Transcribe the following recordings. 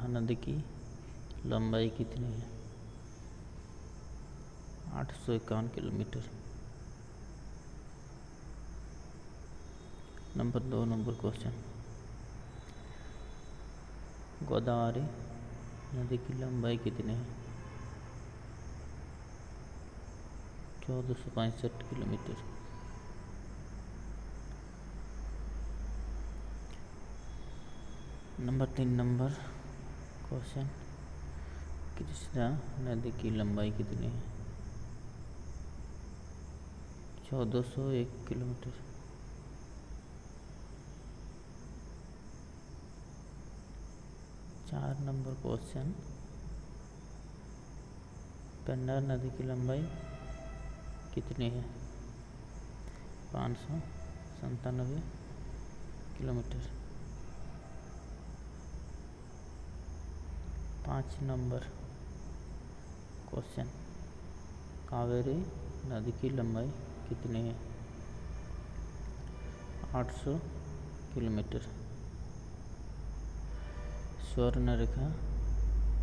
नदी की लंबाई कितनी है? 851 kilometre. Number 2 number question, Godavari नदी की लंबाई कितनी है? 1465 kilometre. Number 3 number question, Krishna नदी की लंबाई कितनी है? 1401 किलोमीटर। 4 नंबर क्वेश्चन, पेन्नार नदी की लंबाई कितनी है? 597 किलोमीटर। 5 नंबर क्वेश्चन, कावेरी नदी की लंबाई कितनी है? 800 किलोमीटर। स्वर्णरेखा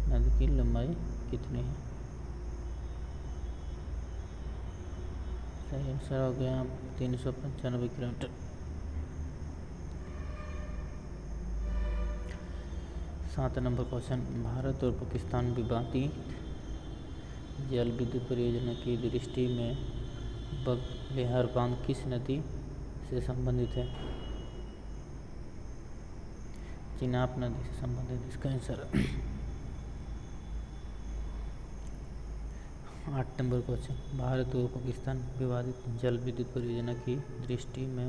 नदी की लंबाई कितनी है? सही आंसर हो गया 395 किलोमीटर। 7 नंबर क्वेश्चन, भारत और पाकिस्तान विवादित जल विद्युत परियोजना की दृष्टि में बगलिहार बांध किस नदी से संबंधित है? चिनाब नदी से संबंधित इसका आंसर। 8 नंबर क्वेश्चन, भारत और पाकिस्तान विवादित जल विद्युत परियोजना की दृष्टि में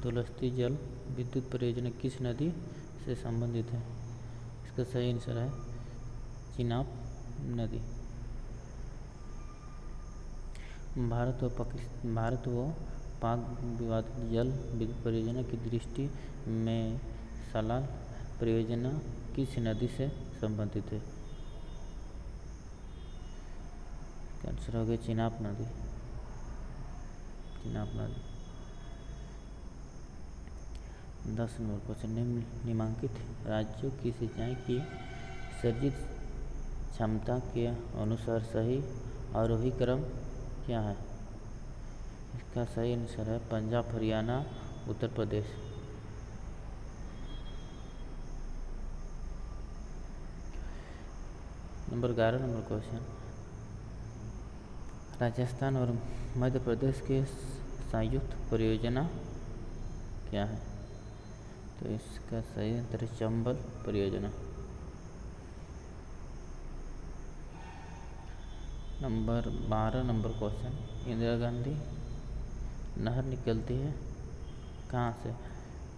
दुलस्ती जल विद्युत परियोजना किस नदी से संबंधित है? इसका सही आंसर है चिनाब नदी। भारत व पाक विवादित जल विद्युत परियोजना की दृष्टि में सलाल परियोजना किस नदी से संबंधित है? आंसर हो गया चिनाब नदी। चिनाब नदी। 10 नंबर क्वेश्चन, निम्नलिखित राज्यों की सिंचाई की सर्जित क्षमता के अनुसार सही आरोही क्रम क्या है? इसका सही आंसर है Punjab, Haryana, Uttar Pradesh. Number 11 number question, Rajasthan और मध्य प्रदेश के संयुक्त परियोजना क्या है? तो इसका सही आंसर है चंबल परियोजना। Number 12 number question, Indira Gandhi नहर निकलती है कहाँ से?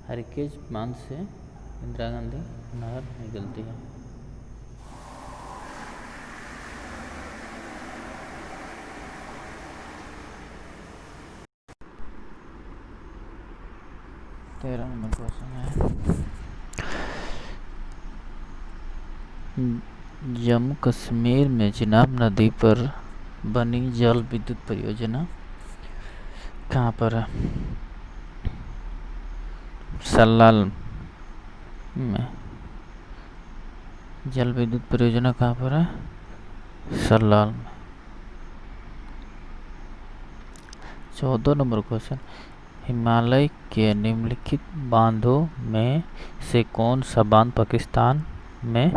हरिकेश बांध से इंदिरा गांधी नहर निकलती है। तेरह नंबर क्वेश्चन है, जम्मू कश्मीर में चिनाब नदी पर बनी जल विद्युत परियोजना कहाँ पर है? सल्लाल में। जल विद्युत परियोजना कहाँ पर है? सल्लाल में। 14 नंबर क्वेश्चन, हिमालय के निम्नलिखित बांधों में से कौन सा बांध पाकिस्तान में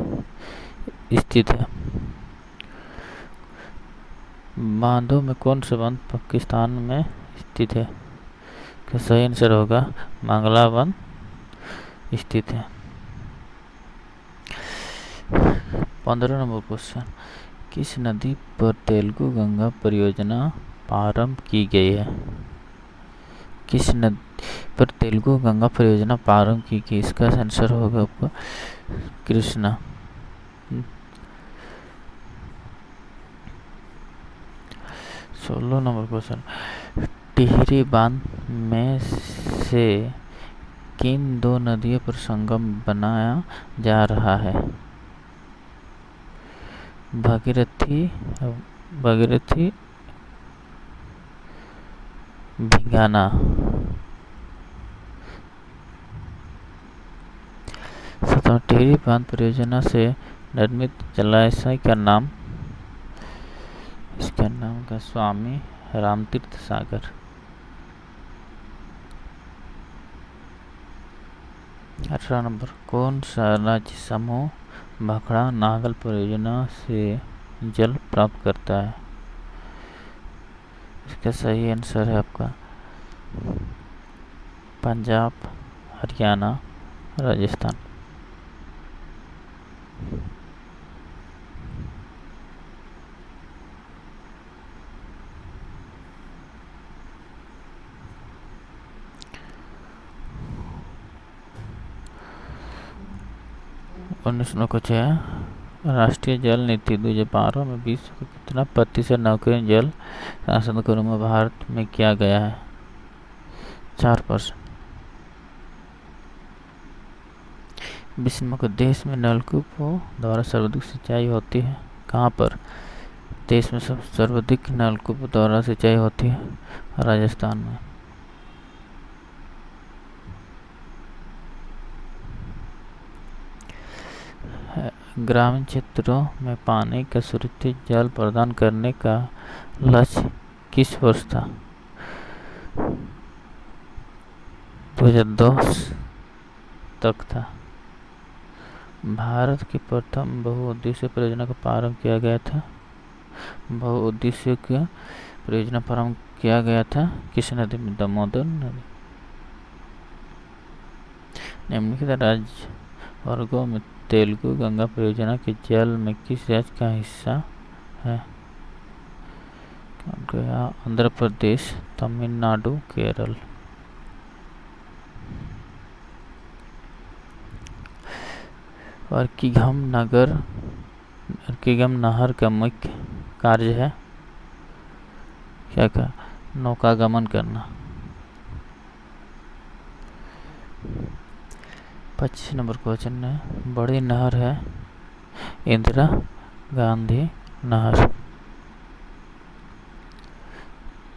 स्थित है? बांधों में कौन सा बांध पाकिस्तान में स्थित है? का सही आंसर होगा मंगला बांध स्थित है। 15 नंबर क्वेश्चन, किस नदी पर तेलुगु गंगा परियोजना प्रारंभ की गई है? किस नदी पर तेलुगु गंगा परियोजना प्रारंभ की गई? इसका आंसर होगा आपका कृष्णा। 16 नंबर क्वेश्चन, टिहरी बांध में से किन दो नदियों पर संगम बनाया जा रहा है? भागीरथी भिंगाना। टिहरी बांध परियोजना से निर्मित जलाशय का नाम? इसका नाम का स्वामी रामतीर्थ सागर। 18 नंबर, कौन सा राज्य समूह भाखड़ा नागल परियोजना से जल प्राप्त करता है? इसका सही आंसर है आपका पंजाब, हरियाणा, राजस्थान। कुछ है, राष्ट्रीय जल नीति 2012 में विश्व का कितना प्रतिशत नौकरी जल संसाधनों में भारत में किया गया है? 4%। विश्व में देश में नलकूपों द्वारा सर्वाधिक सिंचाई होती है कहाँ पर? देश में सर्वाधिक नलकूपों द्वारा सिंचाई होती है राजस्थान में। ग्रामीण क्षेत्रों में पानी का सुरक्षित जल प्रदान करने का लक्ष्य किस वर्ष था? 2002 तक था। भारत की प्रथम बहुउद्देशीय परियोजना का प्रारंभ किया गया था। बहुउद्देशीय की परियोजना प्रारंभ किया गया था किस नदी में? दामोदर नदी। निम्नलिखित राज्य वर्गों में तेलुगु गंगा परियोजना के जल में किस राज्य का हिस्सा है? आंध्र प्रदेश, तमिलनाडु, केरल। अर्किगम नहर का मुख्य कार्य है क्या का? नौकागमन करना। 25 नंबर क्वेश्चन है, बड़ी नहर है इंदिरा गांधी नहर।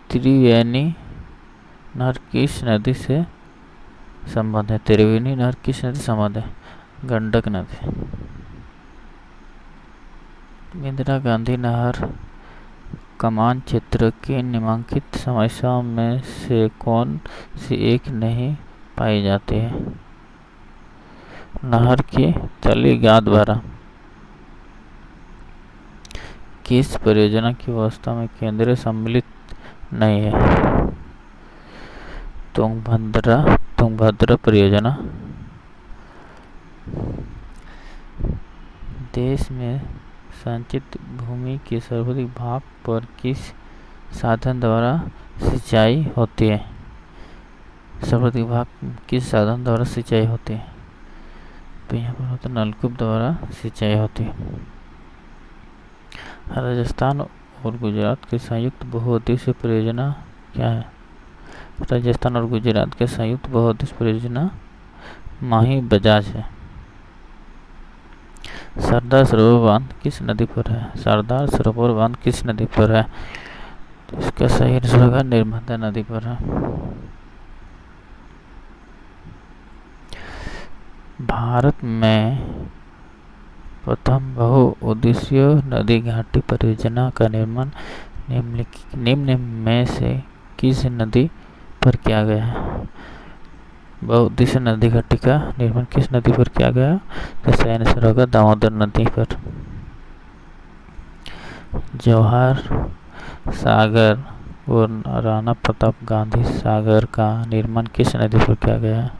त्रिवेणी नहर किस नदी से संबंध है? त्रिवेणी नहर किस नदी से संबंध है? गंडक नदी। इंदिरा गांधी नहर कमान क्षेत्र की निम्नलिखित समस्याओं में से कौन सी एक नहीं पाई जाती है? नहर की तली गाद भरा। किस परियोजना की व्यवस्था में केंद्र सम्मिलित नहीं है? तुंगभद्रा परियोजना। देश में संचित भूमि के सर्वाधिक भाग पर किस साधन द्वारा सिंचाई होती है? सर्वाधिक भाग किस साधन द्वारा सिंचाई होती है? तो यहाँ पर होता है नलकूप द्वारा सिंचाई होती है। राजस्थान और गुजरात के संयुक्त बहुउद्देशीय परियोजना क्या है? राजस्थान और गुजरात के संयुक्त बहुउद्देशीय परियोजना माही बजाज है। सरदार सरोवर बांध किस नदी पर है? सरदार सरोवर बांध किस नदी पर है? तो इसका सही आंसर होगा नर्मदा नदी पर है। भारत में प्रथम बहुउद्देशीय नदी घाटी परियोजना का निर्माण निम्न में से किस नदी पर किया गया है? बहुउद्देशीय नदी घाटी का निर्माण किस नदी पर किया गया? तो सही आंसर होगा दामोदर नदी पर। जवाहर सागर और राणा प्रताप गांधी सागर का निर्माण किस नदी पर किया गया है?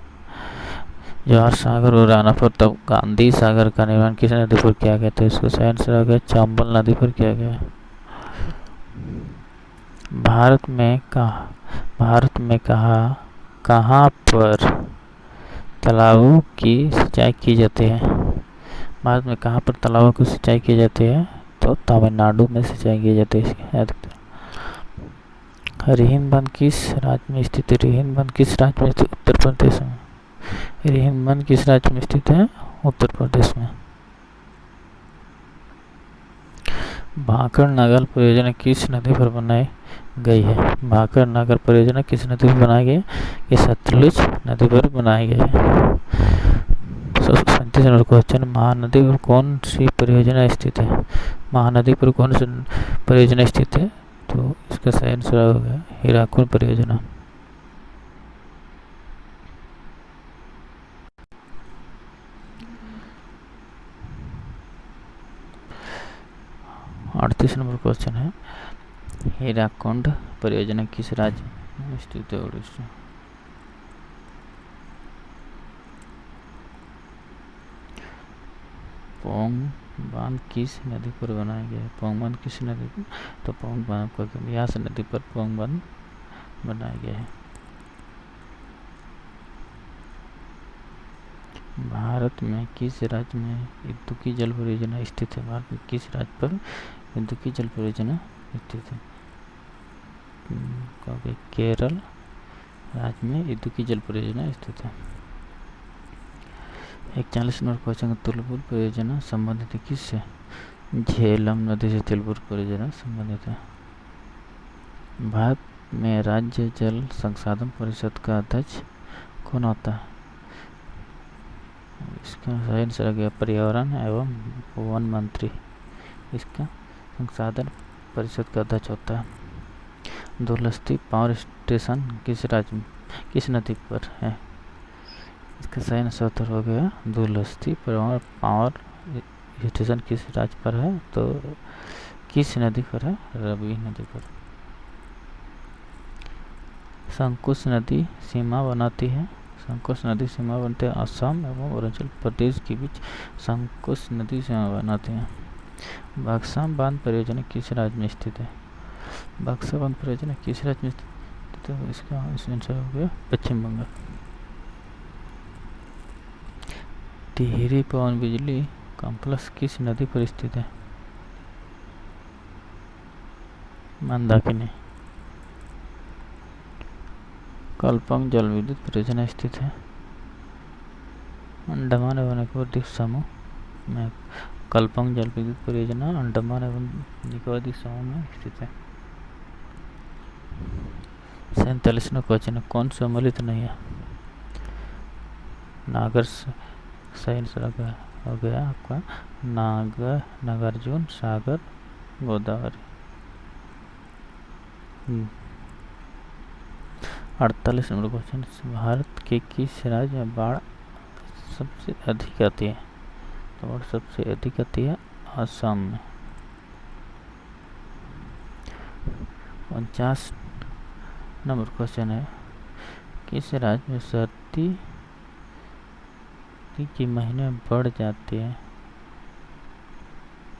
जवाहर सागर और राणा प्रताप गांधी सागर का निर्माण किस नदी पर किया गया? तो इसका सही आंसर हो गया चंबल नदी पर किया गया। भारत में कहाँ पर तालाबों की सिंचाई की जाती है? भारत में कहाँ पर तालाबों की सिंचाई की जाती है? तो तमिलनाडु में सिंचाई की जाती है। रिहिंद बांध किस राज्य में स्थित है? रिहिंद बांध किस राज्य में स्थित? उत्तर प्रदेश में। रिहिंद बांध किस राज्य में स्थित है? उत्तर प्रदेश में। भाखड़ नागल परियोजना किस नदी पर बनाई गई है? भाखड़ नागल परियोजना किस नदी पर बनाई गई? ये सतलुज नदी पर बनाई गई है। 38 नंबर क्वेश्चन, महानदी पर कौन सी परियोजना स्थित है? महानदी पर कौन सी परियोजना स्थित है? तो इसका सही आंसर हो गया हीराकुंड परियोजना। अड़तीस नंबर क्वेश्चन है, हीराकुंड परियोजना किस राज्य में स्थित है? उड़ीसा। पोंग बांध किस नदी पर बनाया गया है? पोंग बांध किस नदी पर? तो पोंग बांध को ब्यास नदी पर पोंग बांध बनाया गया है। भारत में किस राज्य में इदुक्की जल परियोजना स्थित है? भारत में किस राज्य पर इदुक्की जल परियोजना स्थित है? क्योंकि केरल राज्य में इदुक्की जल परियोजना स्थित है। 41 नंबर क्वेश्चन, तिलपुर परियोजना संबंधित है किससे? झेलम नदी से तिलपुर परियोजना संबंधित है। भारत में राज्य जल संसाधन परिषद का अध्यक्ष कौन होता है? इसका सही आंसर गया पर्यावरण एवं वन मंत्री इसका संसाधन परिषद का अध्यक्ष होता है। दुलस्ती पावर स्टेशन किस राज्य में किस नदी पर है? इसका सही आंसर हो गया दुलस्ती पावर स्टेशन किस राज्य पर है? तो किस नदी पर है? रवि नदी पर। संकुश नदी सीमा बनाती है। संकुश नदी सीमा बनते हैं असम एवं अरुणाचल प्रदेश के बीच संकुश नदी सीमा बनाती है। बक्सा बांध परियोजना किस राज्य में स्थित है? बक्सा बांध परियोजना किस राज्य में स्थित है? इसका आंसर हो गया पश्चिम बंगाल। टिहरी पवन बिजली कॉम्प्लेक्स किस नदी पर स्थित है? मंदाकिनी। कल्पंग जल विद्युत परियोजना स्थित है अंडमान एवं निकोबार द्वीप समूह में। कल्पंग जल विद्युत परियोजना अंडमान एवं निकोबार द्वीप समूह में स्थित है। 47वां क्वेश्चन, कौन सम्मिलित नहीं है? नागर सही आंसर हो गया आपका नागार्जुन सागर गोदावरी। 48 नंबर क्वेश्चन, भारत के किस राज्य में बाढ़ सबसे अधिक आती है? तो बाढ़ सबसे अधिक आती है असम में। 49 नंबर क्वेश्चन है, किस राज्य में सर्दी के महीने में बढ़ जाती है?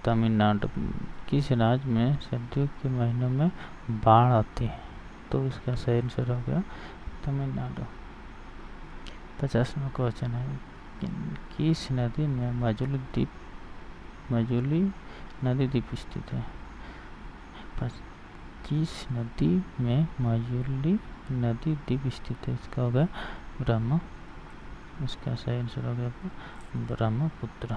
तमिलनाडु। किस राज्य में सर्दियों के महीनों में बाढ़ आती है? तो इसका सही आंसर हो गया तमिलनाडु। 50 नंबर क्वेश्चन है, किस नदी में मजुली नदी द्वीप स्थित है? किस नदी में मजुली नदी द्वीप स्थित है? इसका होगा ब्रह्म। इसका सही आंसर हो गया ब्रह्मपुत्र।